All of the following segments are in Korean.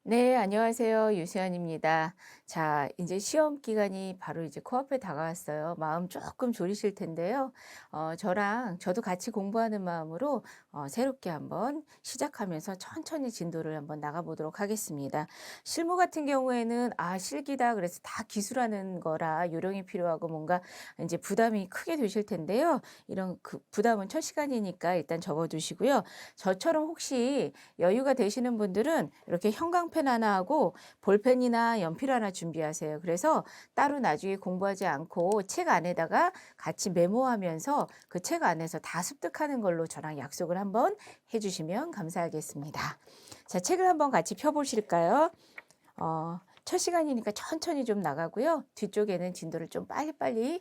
네, 안녕하세요. 유시연입니다. 자, 이제 시험 기간이 바로 이제 코앞에 다가왔어요. 마음 조금 졸이실 텐데요. 저도 같이 공부하는 마음으로 새롭게 한번 시작하면서 천천히 진도를 한번 나가보도록 하겠습니다. 실무 같은 경우에는 실기다. 그래서 다 기술하는 거라 요령이 필요하고 뭔가 이제 부담이 크게 되실 텐데요. 이런 그 부담은 첫 시간이니까 일단 접어두시고요. 저처럼 혹시 여유가 되시는 분들은 이렇게 형광펜 하나 하고 볼펜이나 연필 하나 준비하세요. 그래서 따로 나중에 공부하지 않고 책 안에다가 같이 메모하면서 그 책 안에서 다 습득하는 걸로 저랑 약속을 한번 해 주시면 감사하겠습니다. 자, 책을 한번 같이 펴 보실까요? 첫 시간이니까 천천히 좀 나가고요. 뒤쪽에는 진도를 좀 빨리빨리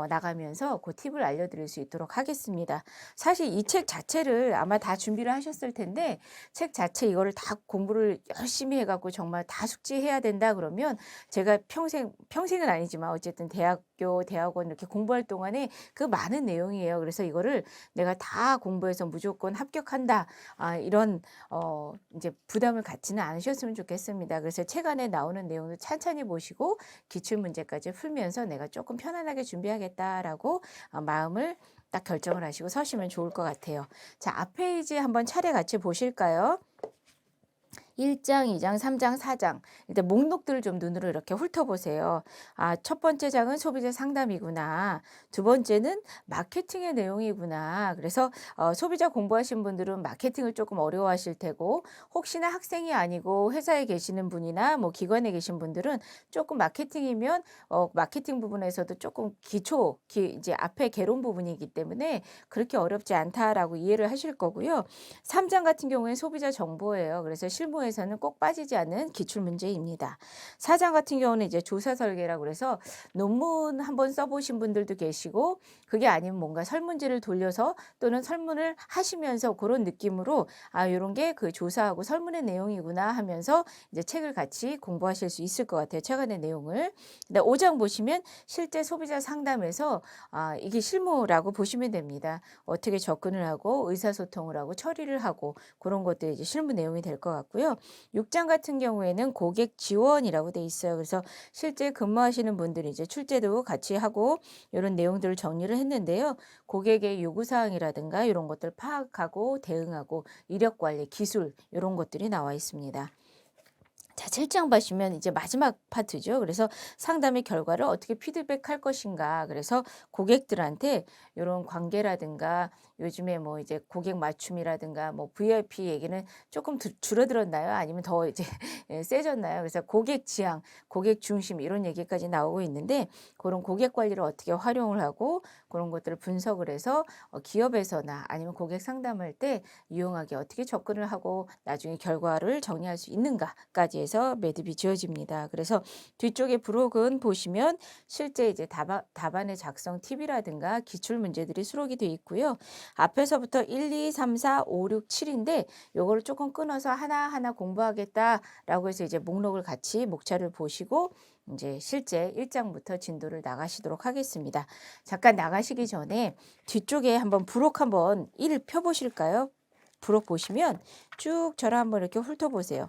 나가면서 그 팁을 알려드릴 수 있도록 하겠습니다. 사실 이 책 자체를 아마 다 준비를 하셨을 텐데 책 자체 이거를 다 공부를 열심히 해갖고 정말 다 숙지해야 된다 그러면 제가 평생은 아니지만 어쨌든 대학교, 대학원 이렇게 공부할 동안에 그 많은 내용이에요. 그래서 이거를 내가 다 공부해서 무조건 합격한다. 이런 이제 부담을 갖지는 않으셨으면 좋겠습니다. 그래서 책 안에 나오는 내용을 찬찬히 보시고 기출 문제까지 풀면서 '내가 조금 편안하게 준비하겠다.'라고 마음을 딱 결정을 하시고 서시면 좋을 것 같아요. 자, 앞 페이지 한번 차례 같이 보실까요? 1 장, 2 장, 3 장, 4 장. 일단 목록들을 좀 눈으로 이렇게 훑어보세요. 첫 번째 장은 소비자 상담이구나. 두 번째는 마케팅의 내용이구나. 그래서 소비자 공부하신 분들은 마케팅을 조금 어려워하실 테고 혹시나 학생이 아니고 회사에 계시는 분이나 뭐 기관에 계신 분들은 조금 마케팅이면 마케팅 부분에서도 조금 이제 앞에 개론 부분이기 때문에 그렇게 어렵지 않다라고 이해를 하실 거고요. 3장 같은 경우에는 소비자 정보예요. 그래서 실무에서는 꼭 빠지지 않는 기출 문제입니다. 4장 같은 경우는 이제 조사 설계라고 그래서 논문 한번 써보신 분들도 계시고 그게 아니면 뭔가 설문지를 돌려서 또는 설문을 하시면서 그런 느낌으로 요런 게 그 조사하고 설문의 내용이구나 하면서 이제 책을 같이 공부하실 수 있을 것 같아요. 최근의 내용을. 근데 5장 보시면 실제 소비자 상담에서 이게 실무라고 보시면 됩니다. 어떻게 접근을 하고 의사소통을 하고 처리를 하고 그런 것들이 이제 실무 내용이 될 것 같고요. 6장 같은 경우에는 고객 지원이라고 돼 있어요. 그래서 실제 근무하시는 분들이 이제 출제도 같이 하고 이런 내용들을 정리를 했는데요. 고객의 요구 사항이라든가 이런 것들 파악하고 대응하고 이력 관리, 기술 이런 것들이 나와 있습니다. 자, 7장 보시면 이제 마지막 파트죠. 그래서 상담의 결과를 어떻게 피드백할 것인가. 그래서 고객들한테 이런 관계라든가 요즘에 뭐 이제 고객 맞춤이라든가 뭐 VIP 얘기는 조금 줄어들었나요? 아니면 더 이제 세졌나요? 그래서 고객 지향, 고객 중심 이런 얘기까지 나오고 있는데 그런 고객 관리를 어떻게 활용을 하고 그런 것들을 분석을 해서 기업에서나 아니면 고객 상담할 때 유용하게 어떻게 접근을 하고 나중에 결과를 정리할 수 있는가까지 해서 매듭이 지어집니다. 그래서 뒤쪽에 부록은 보시면 실제 이제 답안의 작성 팁이라든가 기출 문제들이 수록이 되어 있고요. 앞에서부터 1, 2, 3, 4, 5, 6, 7인데 요거를 조금 끊어서 하나하나 공부하겠다라고 해서 이제 목록을 같이 목차를 보시고 이제 실제 1장부터 진도를 나가시도록 하겠습니다. 잠깐 나가시기 전에 뒤쪽에 한번 부록 한번 1 펴보실까요? 부록 보시면 쭉 저를 한번 이렇게 훑어보세요.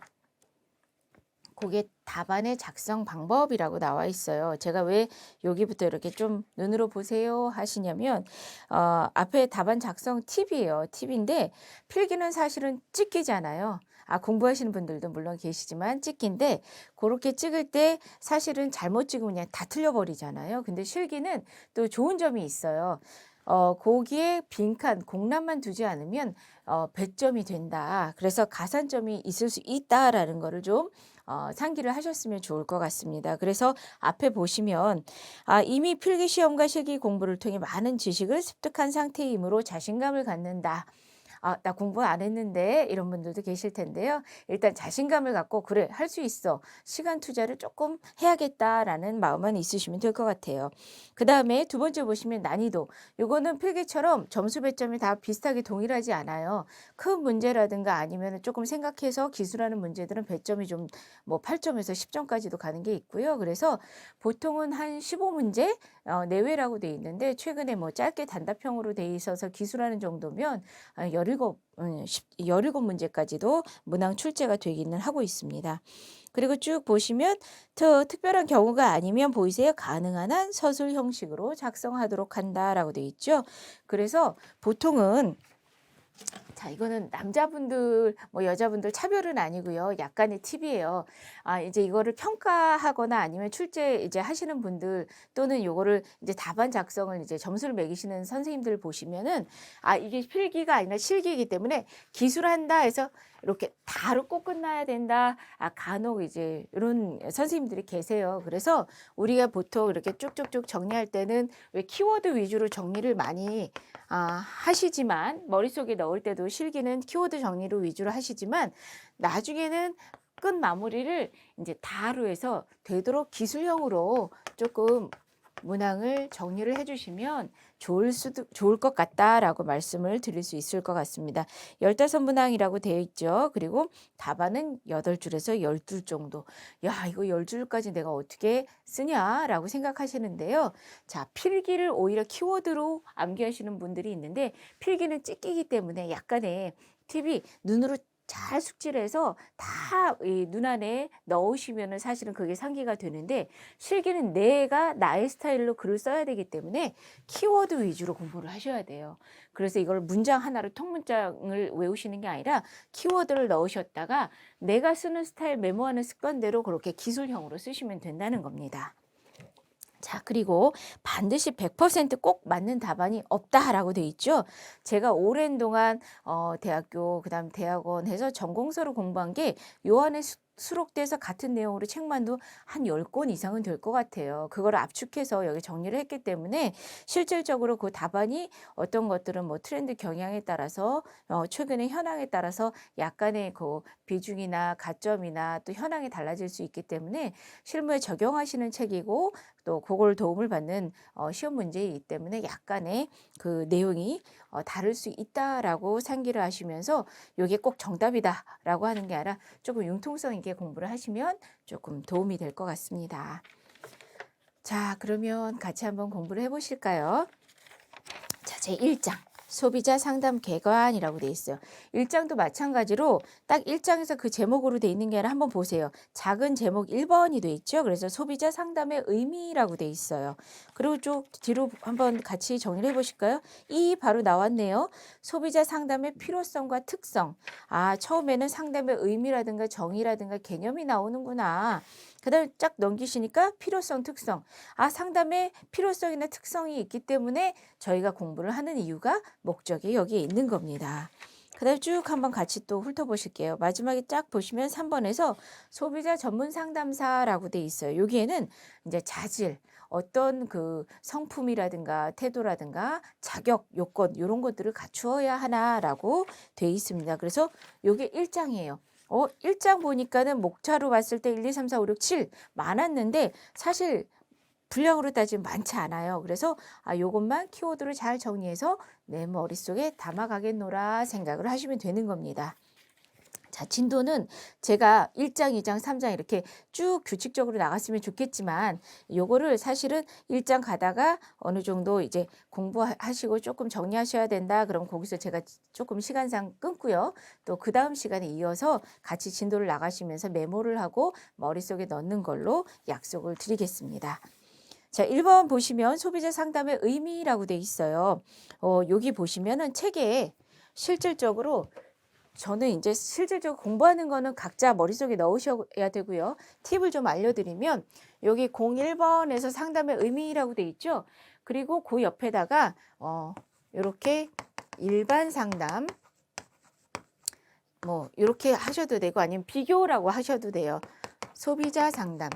그게 답안의 작성 방법이라고 나와 있어요. 제가 왜 여기부터 이렇게 좀 눈으로 보세요 하시냐면 앞에 답안 작성 팁이에요. 팁인데 필기는 사실은 찍기잖아요. 공부하시는 분들도 물론 계시지만 찍기인데 그렇게 찍을 때 사실은 잘못 찍으면 그냥 다 틀려버리잖아요. 근데 실기는 또 좋은 점이 있어요. 거기에 빈칸 공란만 두지 않으면 배점이 된다. 그래서 가산점이 있을 수 있다라는 거를 좀 상기를 하셨으면 좋을 것 같습니다. 그래서 앞에 보시면 이미 필기 시험과 실기 공부를 통해 많은 지식을 습득한 상태이므로 자신감을 갖는다. 나 공부 안 했는데 이런 분들도 계실 텐데요. 일단 자신감을 갖고 '그래 할 수 있어. 시간 투자를 조금 해야겠다.'라는 마음만 있으시면 될 것 같아요. 그다음에 두 번째 보시면 난이도. 요거는 필기처럼 점수 배점이 다 비슷하게 동일하지 않아요. 큰 문제라든가 아니면은 쪼끔 생각해서 기술하는 문제들은 배점이 좀 뭐 8 점에서 10 점까지도 가는 게 있고요. 그래서 보통은 한 15 문제 내외라고 돼 있는데 최근에 뭐 짧게 단답형으로 돼 있어서 기술하는 정도면 17 17 문제까지도 문항 출제가 되기는 하고 있습니다. 그리고 쭉 보시면 특별한 경우가 아니면 보이세요? 가능한 한 서술 형식으로 작성하도록 한다라고 되어 있죠. 그래서 보통은 자, 이거는 남자분들, 뭐 여자분들 차별은 아니고요. 약간의 팁이에요. 이제 이거를 평가하거나 아니면 출제 이제 하시는 분들 또는 요거를 이제 답안 작성을 이제 점수를 매기시는 선생님들 보시면은 이게 필기가 아니라 실기이기 때문에 기술한다 해서 이렇게 다로 꼭 끝나야 된다. 간혹 이제 이런 선생님들이 계세요. 그래서 우리가 보통 이렇게 쭉쭉쭉 정리할 때는 왜 키워드 위주로 정리를 많이 하시지만 머릿속에 넣을 때도 실기는 키워드 정리로 위주로 하시지만 나중에는 끝 마무리를 이제 다로 해서 되도록 기술형으로 조금 문항을 정리를 해주시면 좋을 것 같다라고 말씀을 드릴 수 있을 것 같습니다. 15문항이라고 되어 있죠. 그리고 답안은 8줄에서 12줄 정도. 야, 이거 10줄까지 내가 어떻게 쓰냐라고 생각하시는데요. 자, 필기를 오히려 키워드로 암기하시는 분들이 있는데 필기는 찍히기 때문에 약간의 팁이 눈으로 잘 숙지를 해서 다 눈 안에 넣으시면은 사실은 그게 상기가 되는데 실기는 내가 나의 스타일로 글을 써야 되기 때문에 키워드 위주로 공부를 하셔야 돼요. 그래서 이걸 문장 하나로 통문장을 외우시는 게 아니라 키워드를 넣으셨다가 내가 쓰는 스타일 메모하는 습관대로 그렇게 기술형으로 쓰시면 된다는 겁니다. 자, 그리고 반드시 100% 꼭 맞는 답안이 없다라고 돼 있죠. 제가 오랜 동안 대학교 그다음 대학원 해서 전공서를 공부한 게 요 안에 수록돼서 같은 내용으로 책만도 한 10권 이상은 될 것 같아요. 그걸 압축해서 여기 정리를 했기 때문에 실질적으로 그 답안이 어떤 것들은 뭐 트렌드 경향에 따라서 최근의 현황에 따라서 약간의 그 비중이나 가점이나 또 현황이 달라질 수 있기 때문에 실무에 적용하시는 책이고 또 그걸 도움을 받는 시험 문제이기 때문에 약간의 그 내용이 다를 수 있다라고 상기를 하시면서 이게 꼭 정답이다라고 하는 게 아니라 조금 융통성 있게 공부를 하시면 조금 도움이 될 것 같습니다. 자, 그러면 같이 한번 공부를 해보실까요? 자, 제1장. 소비자 상담 개관이라고 돼 있어요. 1장도 마찬가지로 딱 1장에서 그 제목으로 돼 있는 게 아니라 한번 보세요. 작은 제목 1번이 돼 있죠. 그래서 소비자 상담의 의미라고 돼 있어요. 그리고 쭉 뒤로 한번 같이 정리를 해보실까요? 이 바로 나왔네요. 소비자 상담의 필요성과 특성. 처음에는 상담의 의미라든가 정의라든가 개념이 나오는구나. 그 다음에 쫙 넘기시니까 필요성, 특성. 상담의 필요성이나 특성이 있기 때문에 저희가 공부를 하는 이유가 목적이 여기에 있는 겁니다. 그 다음에 쭉 한번 같이 또 훑어보실게요. 마지막에 쫙 보시면 3번에서 소비자 전문 상담사라고 돼 있어요. 여기에는 이제 자질, 어떤 그 성품이라든가 태도라든가 자격, 요건 이런 것들을 갖추어야 하나라고 돼 있습니다. 그래서 요게 1장이에요. 1장 보니까는 목차로 봤을 때 1, 2, 3, 4, 5, 6, 7 많았는데 사실 분량으로 따지면 많지 않아요. 그래서 요것만 키워드를 잘 정리해서 내 머릿속에 담아가겠노라 생각을 하시면 되는 겁니다. 자, 진도는 제가 1장, 2장, 3장 이렇게 쭉 규칙적으로 나갔으면 좋겠지만 요거를 사실은 1장 가다가 어느 정도 이제 공부하시고 조금 정리하셔야 된다. 그럼 거기서 제가 조금 시간상 끊고요. 또 그 다음 시간에 이어서 같이 진도를 나가시면서 메모를 하고 머릿속에 넣는 걸로 약속을 드리겠습니다. 자, 1번 보시면 소비자 상담의 의미라고 돼 있어요. 여기 보시면은 책에 실질적으로 저는 이제 실질적으로 공부하는 거는 각자 머릿속에 넣으셔야 되고요. 팁을 좀 알려드리면 여기 01번에서 상담의 의미라고 돼 있죠. 그리고 그 옆에다가 이렇게 일반 상담 뭐 이렇게 하셔도 되고 아니면 비교라고 하셔도 돼요. 소비자 상담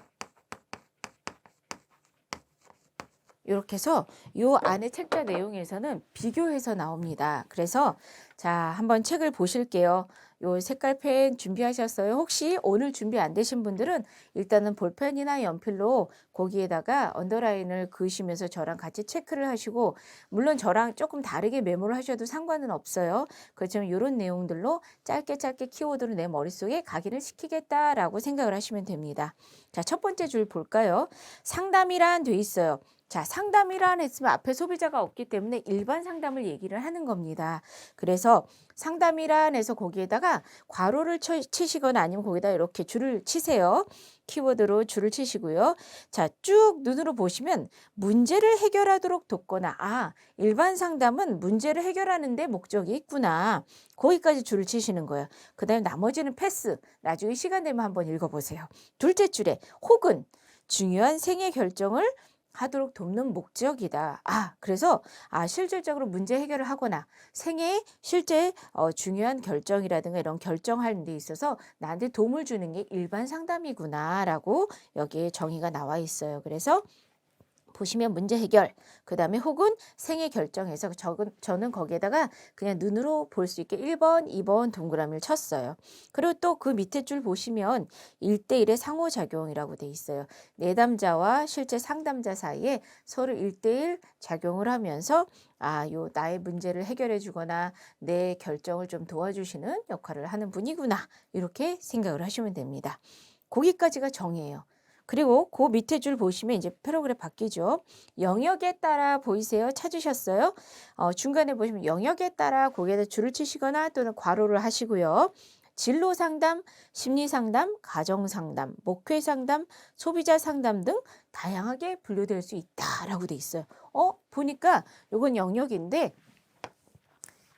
이렇게 해서 요 안에 책자 내용에서는 비교해서 나옵니다. 그래서 자, 한번 책을 보실게요. 요 색깔펜 준비하셨어요? 혹시 오늘 준비 안 되신 분들은 일단은 볼펜이나 연필로 거기에다가 언더라인을 그으시면서 저랑 같이 체크를 하시고 물론 저랑 조금 다르게 메모를 하셔도 상관은 없어요. 그렇지만 이런 내용들로 짧게 키워드를 내 머릿속에 각인을 시키겠다라고 생각을 하시면 됩니다. 자, 첫 번째 줄 볼까요? 상담이란 돼 있어요. 자, 상담이라 했으면 앞에 소비자가 없기 때문에 일반 상담을 얘기를 하는 겁니다. 그래서 상담이란에서 거기에다가 괄호를 치시거나 아니면 거기다 이렇게 줄을 치세요. 키워드로 줄을 치시고요. 자, 쭉 눈으로 보시면 문제를 해결하도록 돕거나, 일반 상담은 문제를 해결하는 데 목적이 있구나. 거기까지 줄을 치시는 거예요. 그 다음에 나머지는 패스. 나중에 시간 되면 한번 읽어보세요. 둘째 줄에 혹은 중요한 생애 결정을 하도록 돕는 목적이다. 그래서 실질적으로 문제 해결을 하거나 생애에 실제 중요한 결정이라든가 이런 결정하는 데 있어서 나한테 도움을 주는 게 일반 상담이구나라고 여기에 정의가 나와 있어요. 그래서 보시면 문제 해결, 그 다음에 혹은 생애 결정해서 저는 거기에다가 그냥 눈으로 볼 수 있게 1번, 2번 동그라미를 쳤어요. 그리고 또 그 밑에 줄 보시면 1대1의 상호작용이라고 돼 있어요. 내담자와 실제 상담자 사이에 서로 1대1 작용을 하면서 요 나의 문제를 해결해 주거나 내 결정을 좀 도와주시는 역할을 하는 분이구나. 이렇게 생각을 하시면 됩니다. 거기까지가 정의예요. 그리고 그 밑에 줄 보시면 이제 패러그래프 바뀌죠. 영역에 따라 보이세요? 찾으셨어요? 중간에 보시면 영역에 따라 거기에다 줄을 치시거나 또는 괄호를 하시고요. 진로 상담, 심리 상담, 가정 상담, 목회 상담, 소비자 상담 등 다양하게 분류될 수 있다라고 돼 있어요. 보니까 이건 영역인데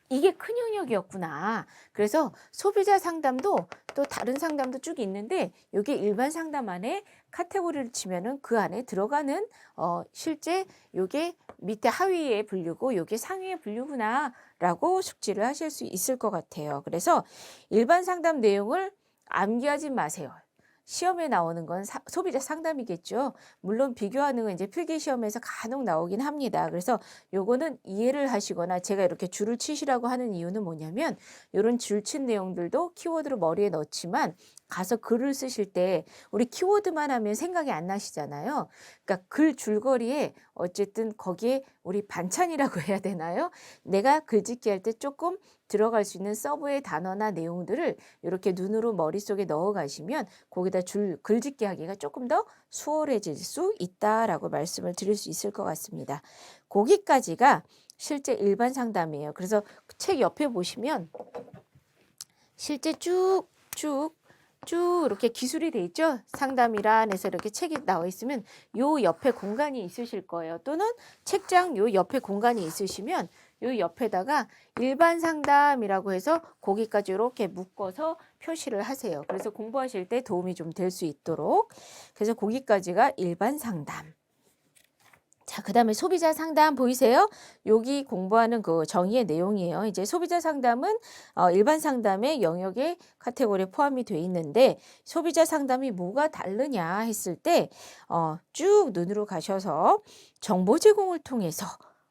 이게 큰 영역이었구나. 그래서 소비자 상담도 또 다른 상담도 쭉 있는데 이게 일반 상담 안에 카테고리를 치면은 그 안에 들어가는 실제 요게 밑에 하위에 분류고 요게 상위에 분류구나라고 숙지를 하실 수 있을 것 같아요. 그래서 일반 상담 내용을 암기하지 마세요. 시험에 나오는 건 소비자 상담이겠죠. 물론 비교하는 건 이제 필기 시험에서 간혹 나오긴 합니다. 그래서 요거는 이해를 하시거나 제가 이렇게 줄을 치시라고 하는 이유는 뭐냐면 요런 줄 친 내용들도 키워드로 머리에 넣지만 가서 글을 쓰실 때 우리 키워드만 하면 생각이 안 나시잖아요. 그러니까 글 줄거리에 어쨌든 거기에 우리 반찬이라고 해야 되나요? 내가 글짓기 할 때 조금 들어갈 수 있는 서브의 단어나 내용들을 이렇게 눈으로 머릿속에 넣어 가시면 거기다 글짓기 하기가 조금 더 수월해질 수 있다라고 말씀을 드릴 수 있을 것 같습니다. 거기까지가 실제 일반 상담이에요. 그래서 책 옆에 보시면 실제 쭉 이렇게 기술이 돼 있죠. 상담이란에서 이렇게 책이 나와 있으면 요 옆에 공간이 있으실 거예요. 또는 책장 요 옆에 공간이 있으시면 요 옆에다가 일반 상담이라고 해서 거기까지 이렇게 묶어서 표시를 하세요. 그래서 공부하실 때 도움이 좀 될 수 있도록. 그래서 거기까지가 일반 상담. 자, 그 다음에 소비자 상담 보이세요? 여기 공부하는 그 정의의 내용이에요. 이제 소비자 상담은 일반 상담의 영역의 카테고리에 포함이 돼 있는데 소비자 상담이 뭐가 다르냐 했을 때 쭉 눈으로 가셔서 정보 제공을 통해서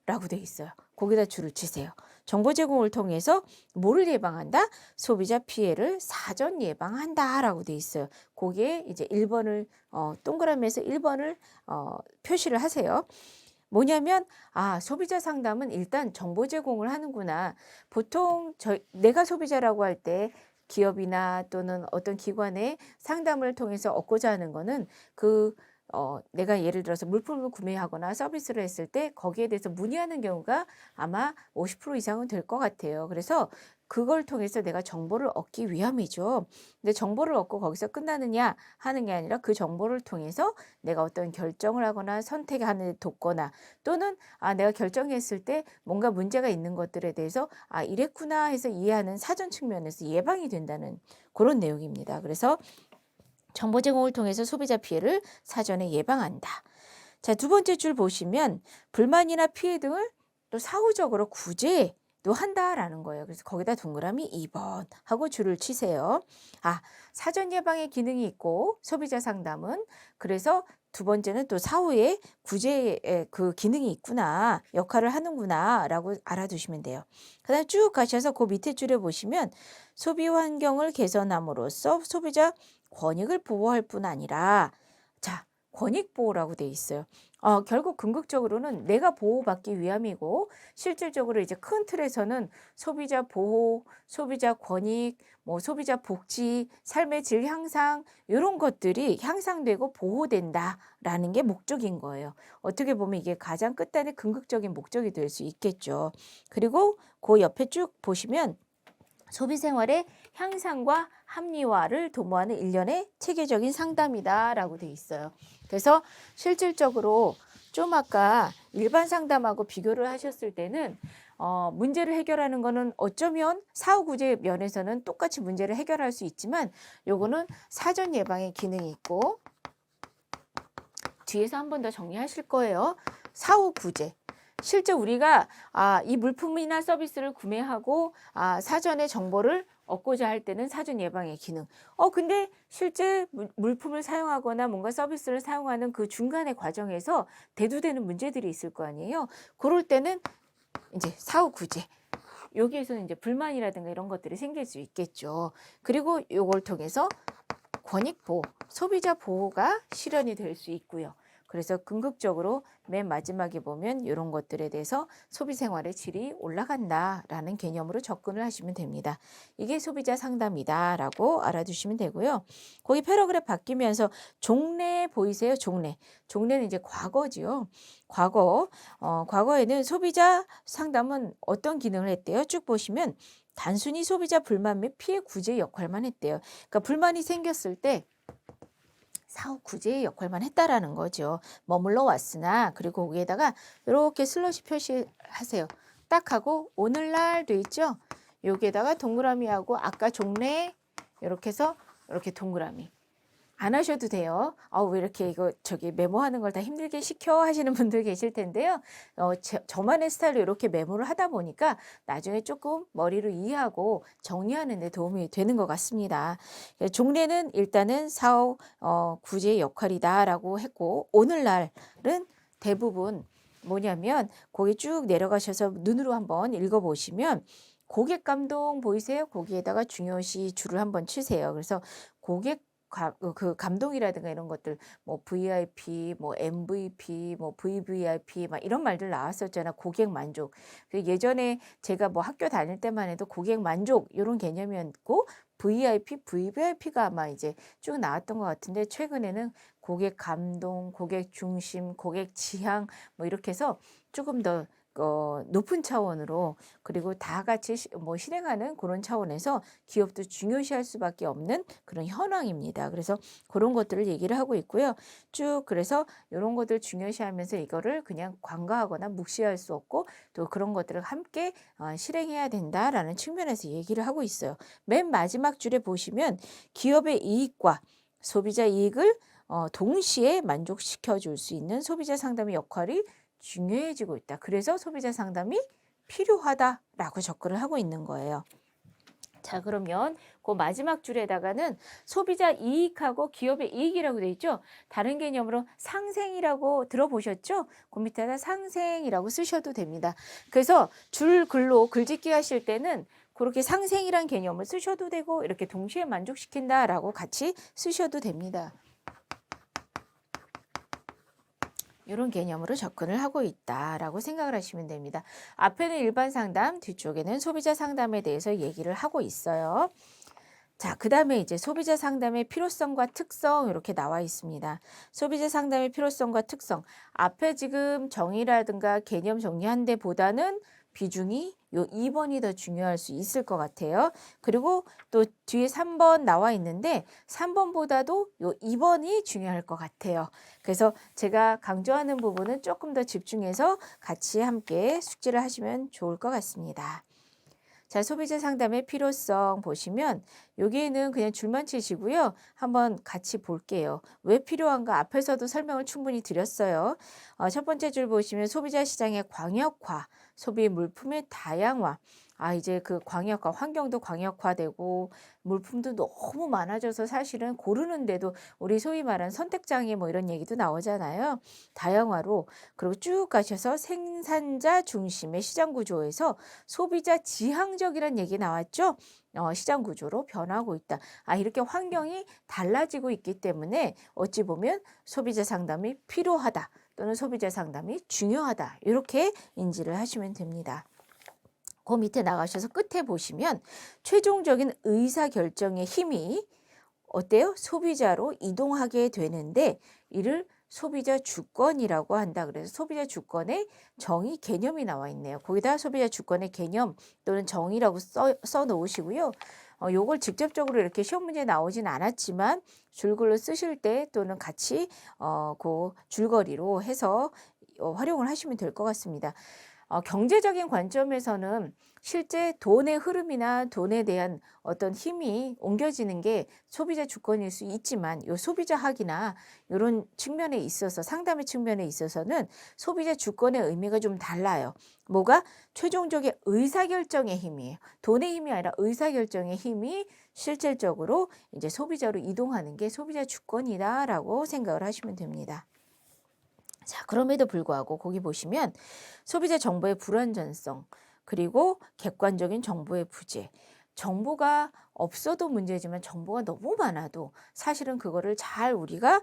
라고 돼 있어요. 거기다 줄을 치세요. 정보 제공을 통해서 뭐를 예방한다? 소비자 피해를 사전 예방한다 라고 돼 있어요. 거기에 이제 1번을 동그라미에서 1번을 표시를 하세요. 뭐냐면 소비자 상담은 일단 정보 제공을 하는구나. 보통 내가 소비자라고 할 때 기업이나 또는 어떤 기관의 상담을 통해서 얻고자 하는 거는 내가 예를 들어서 물품을 구매하거나 서비스를 했을 때 거기에 대해서 문의하는 경우가 아마 50% 이상은 될 것 같아요. 그래서 그걸 통해서 내가 정보를 얻기 위함이죠. 근데 정보를 얻고 거기서 끝나느냐 하는 게 아니라 그 정보를 통해서 내가 어떤 결정을 하거나 선택하는 데 돕거나 또는 내가 결정했을 때 뭔가 문제가 있는 것들에 대해서 이랬구나 해서 이해하는 사전 측면에서 예방이 된다는 그런 내용입니다. 그래서 정보 제공을 통해서 소비자 피해를 사전에 예방한다. 자, 두 번째 줄 보시면 불만이나 피해 등을 또 사후적으로 구제도 한다라는 거예요. 그래서 거기다 동그라미 2번 하고 줄을 치세요. 사전 예방의 기능이 있고 소비자 상담은 그래서 두 번째는 또 사후에 구제의 그 기능이 있구나, 역할을 하는구나 라고 알아두시면 돼요. 그 다음에 쭉 가셔서 그 밑에 줄에 보시면 소비 환경을 개선함으로써 소비자 권익을 보호할 뿐 아니라 권익 보호라고 돼 있어요. 결국 궁극적으로는 내가 보호받기 위함이고 실질적으로 이제 큰 틀에서는 소비자 보호, 소비자 권익, 뭐 소비자 복지, 삶의 질 향상 요런 것들이 향상되고 보호된다라는 게 목적인 거예요. 어떻게 보면 이게 가장 끝단의 궁극적인 목적이 될 수 있겠죠. 그리고 그 옆에 쭉 보시면 소비 생활의 향상과 합리화를 도모하는 일련의 체계적인 상담이다라고 돼 있어요. 그래서 실질적으로 좀 아까 일반 상담하고 비교를 하셨을 때는 문제를 해결하는 거는 어쩌면 사후구제 면에서는 똑같이 문제를 해결할 수 있지만 요거는 사전 예방의 기능이 있고 뒤에서 한 번 더 정리하실 거예요. 사후구제. 실제 우리가 이 물품이나 서비스를 구매하고 사전에 정보를 얻고자 할 때는 사전 예방의 기능. 근데 실제 물품을 사용하거나 뭔가 서비스를 사용하는 그 중간의 과정에서 대두되는 문제들이 있을 거 아니에요. 그럴 때는 이제 사후 구제. 여기에서는 이제 불만이라든가 이런 것들이 생길 수 있겠죠. 그리고 요걸 통해서 권익 보호, 소비자 보호가 실현이 될 수 있고요. 그래서 궁극적으로 맨 마지막에 보면 이런 것들에 대해서 소비 생활의 질이 올라간다라는 개념으로 접근을 하시면 됩니다. 이게 소비자 상담이다라고 알아두시면 되고요. 거기 패러그래프 바뀌면서 종래 보이세요? 종래. 종래는 이제 과거지요. 과거에는 소비자 상담은 어떤 기능을 했대요? 쭉 보시면 단순히 소비자 불만 및 피해 구제 역할만 했대요. 그러니까 불만이 생겼을 때 사후 구제의 역할만 했다라는 거죠. 머물러 왔으나 그리고 거기에다가 이렇게 슬러시 표시하세요. 딱 하고 오늘날 돼 있죠. 여기에다가 동그라미하고 아까 종래 이렇게 해서 이렇게 동그라미. 안 하셔도 돼요. 왜 이렇게 이거 저기 메모하는 걸 다 힘들게 시켜 하시는 분들 계실 텐데요. 저만의 스타일로 이렇게 메모를 하다 보니까 나중에 조금 머리로 이해하고 정리하는 데 도움이 되는 것 같습니다. 종래는 일단은 사후 구제의 역할이다라고 했고 오늘날은 대부분 뭐냐면 거기 쭉 내려가셔서 눈으로 한번 읽어보시면 고객 감동 보이세요? 거기에다가 중요시 줄을 한번 치세요. 그래서 고객 그 감동이라든가 이런 것들 뭐 VIP, 뭐 MVP, 뭐 VVIP 막 이런 말들 나왔었잖아. 고객 만족. 예전에 제가 뭐 학교 다닐 때만 해도 고객 만족 이런 개념이었고 VIP, VVIP가 아마 이제 쭉 나왔던 것 같은데 최근에는 고객 감동, 고객 중심, 고객 지향 뭐 이렇게 해서 조금 더 높은 차원으로 그리고 다 같이 뭐 실행하는 그런 차원에서 기업도 중요시할 수밖에 없는 그런 현황입니다. 그래서 그런 것들을 얘기를 하고 있고요. 쭉 그래서 이런 것들 중요시하면서 이거를 그냥 관가하거나 묵시할 수 없고 또 그런 것들을 함께 실행해야 된다라는 측면에서 얘기를 하고 있어요. 맨 마지막 줄에 보시면 기업의 이익과 소비자 이익을 동시에 만족시켜 줄 수 있는 소비자 상담의 역할이 중요해지고 있다. 그래서 소비자 상담이 필요하다라고 접근을 하고 있는 거예요. 자, 그러면 그 마지막 줄에다가는 소비자 이익하고 기업의 이익이라고 되어 있죠. 다른 개념으로 상생이라고 들어보셨죠? 그 밑에다 상생이라고 쓰셔도 됩니다. 그래서 줄 글로 글짓기 하실 때는 그렇게 상생이란 개념을 쓰셔도 되고 이렇게 동시에 만족시킨다라고 같이 쓰셔도 됩니다. 이런 개념으로 접근을 하고 있다라고 생각을 하시면 됩니다. 앞에는 일반 상담, 뒤쪽에는 소비자 상담에 대해서 얘기를 하고 있어요. 자, 그 다음에 이제 소비자 상담의 필요성과 특성 이렇게 나와 있습니다. 소비자 상담의 필요성과 특성. 앞에 지금 정의라든가 개념 정리한 데보다는 비중이 요 2번이 더 중요할 수 있을 것 같아요. 그리고 또 뒤에 3번 나와 있는데 3번보다도 요 2번이 중요할 것 같아요. 그래서 제가 강조하는 부분은 조금 더 집중해서 같이 함께 숙지를 하시면 좋을 것 같습니다. 자, 소비자 상담의 필요성 보시면 여기에는 그냥 줄만 치시고요. 한번 같이 볼게요. 왜 필요한가 앞에서도 설명을 충분히 드렸어요. 첫 번째 줄 보시면 소비자 시장의 광역화, 소비 물품의 다양화. 이제 그 광역화, 환경도 광역화되고 물품도 너무 많아져서 사실은 고르는데도 우리 소위 말하는 선택장애 뭐 이런 얘기도 나오잖아요. 다양화로 그리고 쭉 가셔서 생산자 중심의 시장 구조에서 소비자 지향적이란 얘기 나왔죠. 시장 구조로 변하고 있다. 이렇게 환경이 달라지고 있기 때문에 어찌 보면 소비자 상담이 필요하다. 또는 소비자 상담이 중요하다. 이렇게 인지를 하시면 됩니다. 그 밑에 나가셔서 끝에 보시면 최종적인 의사결정의 힘이 어때요? 소비자로 이동하게 되는데 이를 소비자 주권이라고 한다. 그래서 소비자 주권의 정의 개념이 나와 있네요. 거기다 소비자 주권의 개념 또는 정의라고 써 놓으시고요. 요걸 직접적으로 이렇게 시험 문제에 나오진 않았지만 줄글로 쓰실 때 또는 같이 그 줄거리로 해서 활용을 하시면 될 것 같습니다. 경제적인 관점에서는 실제 돈의 흐름이나 돈에 대한 어떤 힘이 옮겨지는 게 소비자 주권일 수 있지만 요 소비자학이나 이런 측면에 있어서 상담의 측면에 있어서는 소비자 주권의 의미가 좀 달라요. 뭐가? 최종적인 의사결정의 힘이에요. 돈의 힘이 아니라 의사결정의 힘이 실질적으로 이제 소비자로 이동하는 게 소비자 주권이다라고 생각을 하시면 됩니다. 자, 그럼에도 불구하고 거기 보시면 소비자 정보의 불완전성 그리고 객관적인 정보의 부재. 정보가 없어도 문제지만 정보가 너무 많아도 사실은 그거를 잘 우리가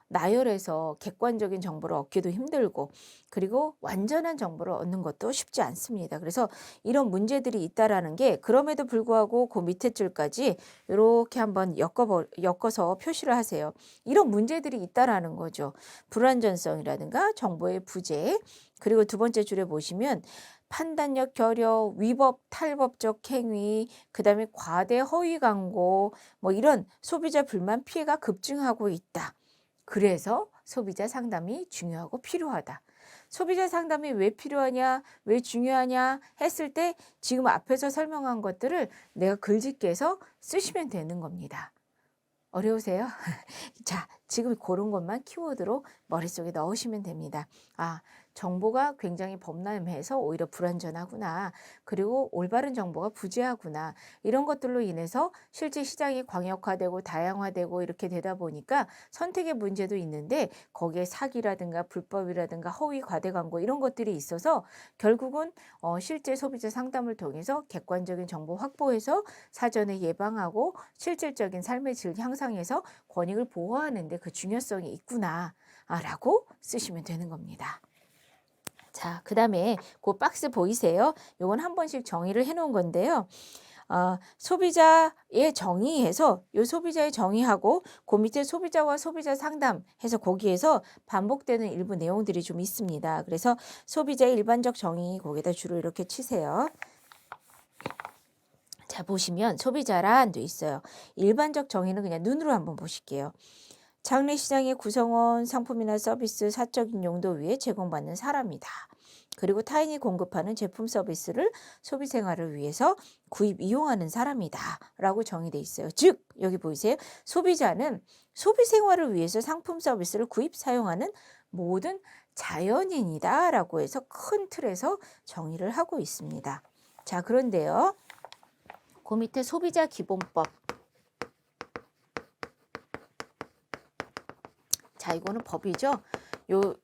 나열해서 객관적인 정보를 얻기도 힘들고 그리고 완전한 정보를 얻는 것도 쉽지 않습니다. 그래서 이런 문제들이 있다라는 게 그럼에도 불구하고 그 밑에 줄까지 이렇게 한번 엮어서 표시를 하세요. 이런 문제들이 있다라는 거죠. 불완전성이라든가 정보의 부재 그리고 두 번째 줄에 보시면 판단력 결여, 위법, 탈법적 행위, 그다음에 과대 허위 광고, 뭐 이런 소비자 불만 피해가 급증하고 있다. 그래서 소비자 상담이 중요하고 필요하다. 소비자 상담이 왜 필요하냐, 왜 중요하냐 했을 때 지금 앞에서 설명한 것들을 내가 글짓기해서 쓰시면 되는 겁니다. 어려우세요? 자, 지금 그런 것만 키워드로 머릿속에 넣으시면 됩니다. 정보가 굉장히 범람해서 오히려 불완전하구나. 그리고 올바른 정보가 부재하구나. 이런 것들로 인해서 실제 시장이 광역화되고 다양화되고 이렇게 되다 보니까 선택의 문제도 있는데 거기에 사기라든가 불법이라든가 허위 과대 광고 이런 것들이 있어서 결국은 실제 소비자 상담을 통해서 객관적인 정보 확보해서 사전에 예방하고 실질적인 삶의 질 향상해서 권익을 보호하는 데 그 중요성이 있구나 라고 쓰시면 되는 겁니다. 자, 그 다음에 그 박스 보이세요? 요건 한 번씩 정의를 해 놓은 건데요. 소비자의 정의해서 요 소비자의 정의하고 그 밑에 소비자와 소비자 상담 해서 거기에서 반복되는 일부 내용들이 좀 있습니다. 그래서 소비자의 일반적 정의 거기다 줄을 이렇게 치세요. 자, 보시면 소비자란 돼 있어요. 일반적 정의는 그냥 눈으로 한번 보실게요. 장래시장의 구성원, 상품이나 서비스, 사적인 용도 위해 제공받는 사람이다. 그리고 타인이 공급하는 제품 서비스를 소비생활을 위해서 구입, 이용하는 사람이다. 라고 정의되어 있어요. 즉, 여기 보이세요? 소비자는 소비생활을 위해서 상품 서비스를 구입, 사용하는 모든 자연인이다. 라고 해서 큰 틀에서 정의를 하고 있습니다. 자, 그런데요. 그 밑에 소비자 기본법. 자, 이거는 법이죠. 요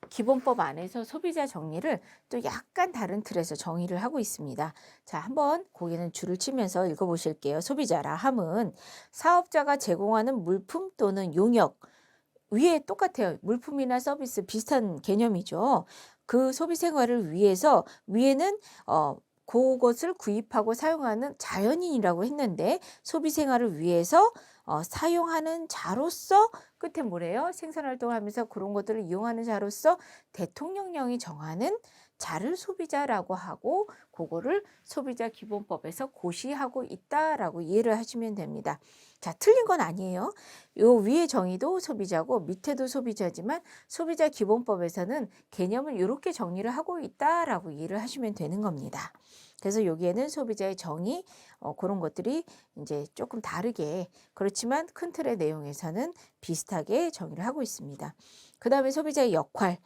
기본법 안에서 소비자 정의를 또 약간 다른 틀에서 정의를 하고 있습니다. 자, 한번 거기는 줄을 치면서 읽어보실게요. 소비자라 함은 사업자가 제공하는 물품 또는 용역 위에 똑같아요. 물품이나 서비스 비슷한 개념이죠. 그 소비 생활을 위해서 위에는 그것을 구입하고 사용하는 자연인이라고 했는데 소비 생활을 위해서 사용하는 자로서 끝에 뭐래요? 생산활동을 하면서 그런 것들을 이용하는 자로서 대통령령이 정하는 자를 소비자라고 하고 그거를 소비자 기본법에서 고시하고 있다라고 이해를 하시면 됩니다. 자, 틀린 건 아니에요. 요 위에 정의도 소비자고 밑에도 소비자지만 소비자 기본법에서는 개념을 이렇게 정리를 하고 있다라고 이해를 하시면 되는 겁니다. 그래서 여기에는 소비자의 정의 그런 것들이 이제 조금 다르게 그렇지만 큰 틀의 내용에서는 비슷하게 정의를 하고 있습니다. 그 다음에 소비자의 역할.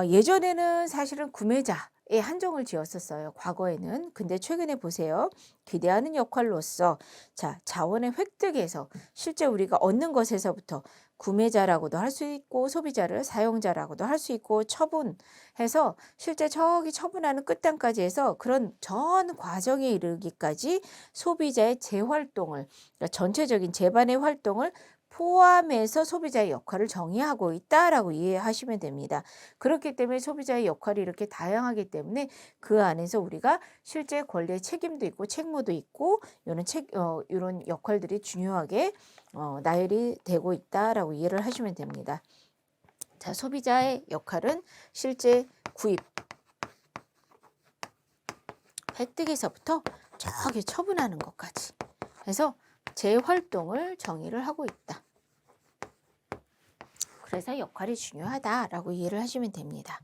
예전에는 사실은 구매자에 한정을 지었었어요. 과거에는. 근데 최근에 보세요. 기대하는 역할로서 자원의 획득에서 실제 우리가 얻는 것에서부터 구매자라고도 할 수 있고 소비자를 사용자라고도 할 수 있고 처분해서 실제 저기 처분하는 끝단까지 해서 그런 전 과정에 이르기까지 소비자의 재활동을 그러니까 전체적인 재반의 활동을 포함해서 소비자의 역할을 정의하고 있다라고 이해하시면 됩니다. 그렇기 때문에 소비자의 역할이 이렇게 다양하기 때문에 그 안에서 우리가 실제 권리의 책임도 있고 책무도 있고 이런 역할들이 중요하게 나열이 되고 있다라고 이해를 하시면 됩니다. 자, 소비자의 역할은 실제 구입, 획득에서부터 저기 처분하는 것까지 해서 재활동을 정의를 하고 있다. 그래서 역할이 중요하다라고 이해를 하시면 됩니다.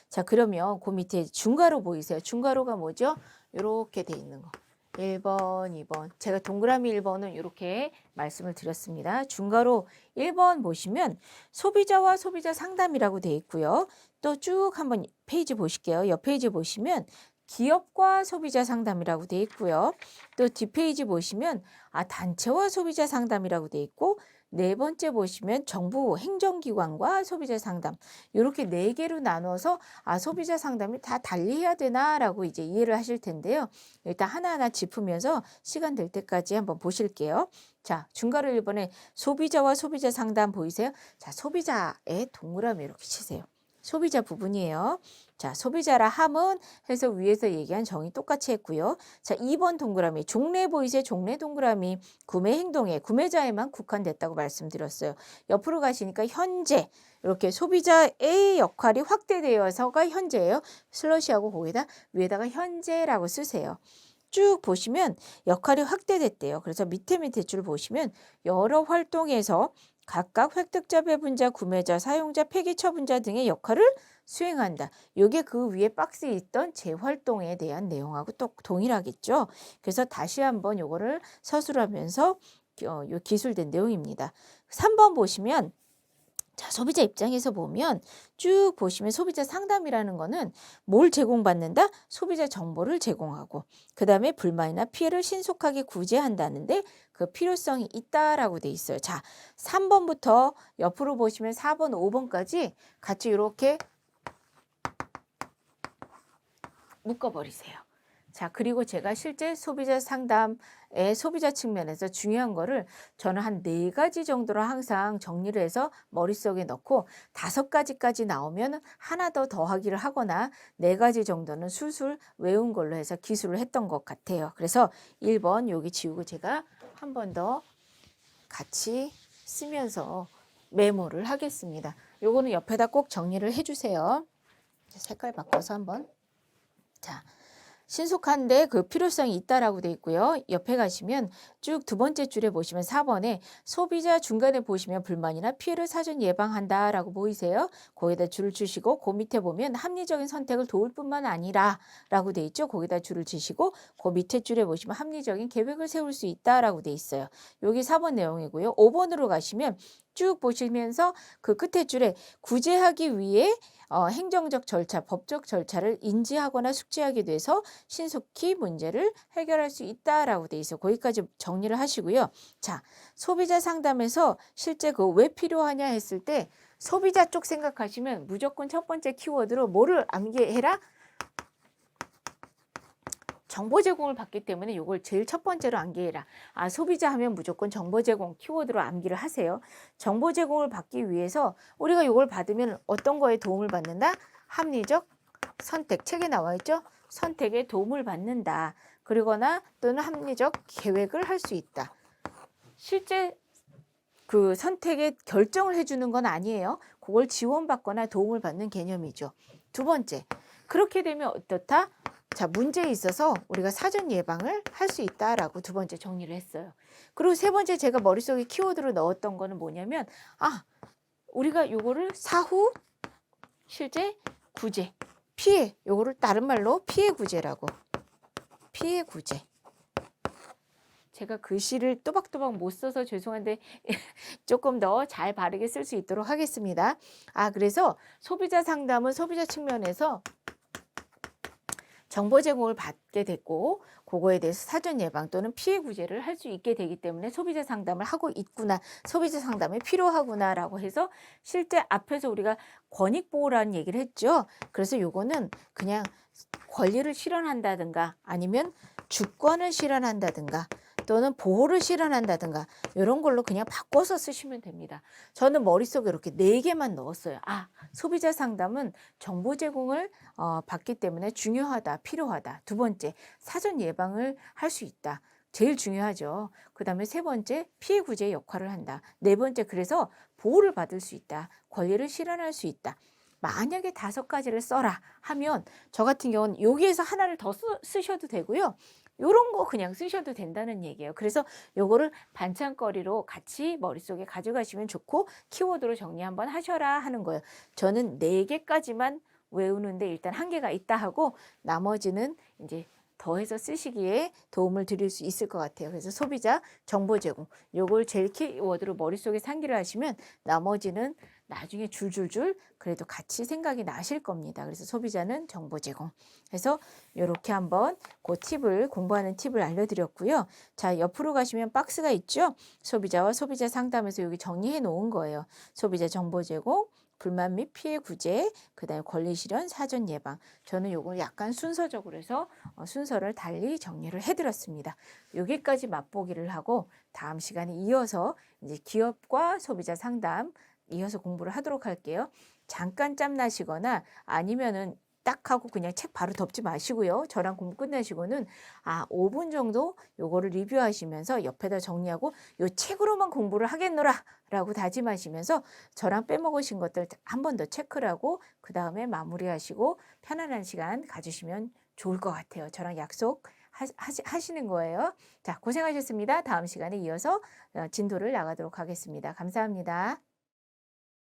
자, 그러면 그 밑에 중괄호 보이세요? 중괄호가 뭐죠? 이렇게 돼 있는 거. 1번, 2번. 제가 동그라미 1번은 이렇게 말씀을 드렸습니다. 중괄호 1번 보시면 소비자와 소비자 상담이라고 돼 있고요. 또 쭉 한번 페이지 보실게요. 옆 페이지 보시면 기업과 소비자 상담이라고 돼 있고요. 또 뒷페이지 보시면 단체와 소비자 상담이라고 돼 있고, 네 번째 보시면 정부 행정기관과 소비자 상담, 이렇게 네 개로 나눠서 소비자 상담이 다 달리 해야 되나라고 이제 이해를 하실 텐데요. 일단 하나하나 짚으면서 시간 될 때까지 한번 보실게요. 자, 중괄호 1번에 소비자와 소비자 상담 보이세요? 자, 소비자의 동그라미 이렇게 치세요. 소비자 부분이에요. 자, 소비자라 함은 해서 위에서 얘기한 정의 똑같이 했고요. 자, 2번 동그라미 종래 보이세요? 종래 동그라미 구매 행동에 구매자에만 국한됐다고 말씀드렸어요. 옆으로 가시니까 현재 이렇게 소비자의 역할이 확대되어서가 현재예요. 슬러시하고 거기다 위에다가 현재라고 쓰세요. 쭉 보시면 역할이 확대됐대요. 그래서 밑에 줄 보시면 여러 활동에서 각각 획득자, 배분자, 구매자, 사용자, 폐기 처분자 등의 역할을 수행한다. 이게 그 위에 박스에 있던 재활동에 대한 내용하고 또 동일하겠죠. 그래서 다시 한번 요거를 서술하면서 요 기술된 내용입니다. 3번 보시면 자, 소비자 입장에서 보면 쭉 보시면 소비자 상담이라는 거는 뭘 제공받는다? 소비자 정보를 제공하고 그 다음에 불만이나 피해를 신속하게 구제한다는데 그 필요성이 있다라고 돼 있어요. 자, 3번부터 옆으로 보시면 4번, 5번까지 같이 이렇게 묶어버리세요. 자, 그리고 제가 실제 소비자 상담의 소비자 측면에서 중요한 거를 저는 한 4가지 정도로 항상 정리를 해서 머릿속에 넣고 5가지까지 나오면 하나 더 더하기를 하거나 4가지 정도는 술술 외운 걸로 해서 기술을 했던 것 같아요. 그래서 1번 여기 지우고 제가 한 번 더 같이 쓰면서 메모를 하겠습니다. 요거는 옆에다 꼭 정리를 해주세요. 색깔 바꿔서 한번. 자, 신속한데 그 필요성이 있다라고 돼 있고요. 옆에 가시면 쭉 2번째 줄에 보시면 4번에 소비자 중간에 보시면 불만이나 피해를 사전 예방한다라고 보이세요. 거기다 줄을 주시고 그 밑에 보면 합리적인 선택을 도울 뿐만 아니라 라고 돼 있죠. 거기다 줄을 주시고 그 밑에 줄에 보시면 합리적인 계획을 세울 수 있다라고 돼 있어요. 여기 4번 내용이고요. 5번으로 가시면 쭉 보시면서 그 끝에 줄에 구제하기 위해 행정적 절차, 법적 절차를 인지하거나 숙지하게 돼서 신속히 문제를 해결할 수 있다라고 돼 있어. 거기까지 정리를 하시고요. 자, 소비자 상담에서 실제 그 왜 필요하냐 했을 때 소비자 쪽 생각하시면 무조건 첫 번째 키워드로 뭐를 암기해라? 정보 제공을 받기 때문에 이걸 제일 첫 번째로 암기해라. 소비자 하면 무조건 정보 제공 키워드로 암기를 하세요. 정보 제공을 받기 위해서 우리가 이걸 받으면 어떤 거에 도움을 받는다? 합리적 선택, 책에 나와 있죠? 선택에 도움을 받는다. 그리거나 또는 합리적 계획을 할 수 있다. 실제 그 선택의 결정을 해주는 건 아니에요. 그걸 지원받거나 도움을 받는 개념이죠. 2번째, 그렇게 되면 어떻다? 자, 문제에 있어서 우리가 사전 예방을 할 수 있다라고 2번째 정리를 했어요. 그리고 3번째 제가 머릿속에 키워드로 넣었던 거는 뭐냐면 우리가 요거를 사후 실제 구제, 피해, 요거를 다른 말로 피해 구제라고. 피해 구제. 제가 글씨를 또박또박 못 써서 죄송한데 조금 더 잘 바르게 쓸 수 있도록 하겠습니다. 그래서 소비자 상담은 소비자 측면에서 정보 제공을 받게 됐고 그거에 대해서 사전 예방 또는 피해 구제를 할 수 있게 되기 때문에 소비자 상담을 하고 있구나. 소비자 상담이 필요하구나라고 해서 실제 앞에서 우리가 권익보호라는 얘기를 했죠. 그래서 요거는 그냥 권리를 실현한다든가 아니면 주권을 실현한다든가 또는 보호를 실현한다든가 이런 걸로 그냥 바꿔서 쓰시면 됩니다. 저는 머릿속에 이렇게 4개만 넣었어요. 아, 소비자 상담은 정보 제공을 받기 때문에 중요하다, 필요하다. 두 번째, 사전 예방을 할 수 있다. 제일 중요하죠. 그 다음에 세 번째, 피해 구제 역할을 한다. 네 번째, 그래서 보호를 받을 수 있다. 권리를 실현할 수 있다. 만약에 5가지를 써라 하면 저 같은 경우는 여기에서 하나를 더 쓰셔도 되고요. 요런 거 그냥 쓰셔도 된다는 얘기예요. 그래서 요거를 반찬거리로 같이 머릿속에 가져가시면 좋고 키워드로 정리 한번 하셔라 하는 거예요. 저는 4개까지만 외우는데 일단 한계가 있다 하고 나머지는 이제 더해서 쓰시기에 도움을 드릴 수 있을 것 같아요. 그래서 소비자 정보 제공 요걸 제일 키워드로 머릿속에 상기를 하시면 나머지는 나중에 줄줄줄 그래도 같이 생각이 나실 겁니다. 그래서 소비자는 정보 제공 해서 이렇게 한번 그 팁을 공부하는 팁을 알려드렸고요. 자, 옆으로 가시면 박스가 있죠. 소비자와 소비자 상담에서 여기 정리해 놓은 거예요. 소비자 정보 제공, 불만 및 피해 구제, 그다음에 권리 실현, 사전 예방. 저는 요걸 약간 순서적으로 해서 순서를 달리 정리를 해드렸습니다. 여기까지 맛보기를 하고 다음 시간에 이어서 이제 기업과 소비자 상담 이어서 공부를 하도록 할게요. 잠깐 짬나시거나 아니면은 딱 하고 그냥 책 바로 덮지 마시고요. 저랑 공부 끝내시고는 5분 정도 요거를 리뷰하시면서 옆에다 정리하고 요 책으로만 공부를 하겠노라 라고 다짐하시면서 저랑 빼먹으신 것들 한 번 더 체크를 하고 그 다음에 마무리하시고 편안한 시간 가지시면 좋을 것 같아요. 저랑 약속 하시는 거예요. 자, 고생하셨습니다. 다음 시간에 이어서 진도를 나가도록 하겠습니다. 감사합니다.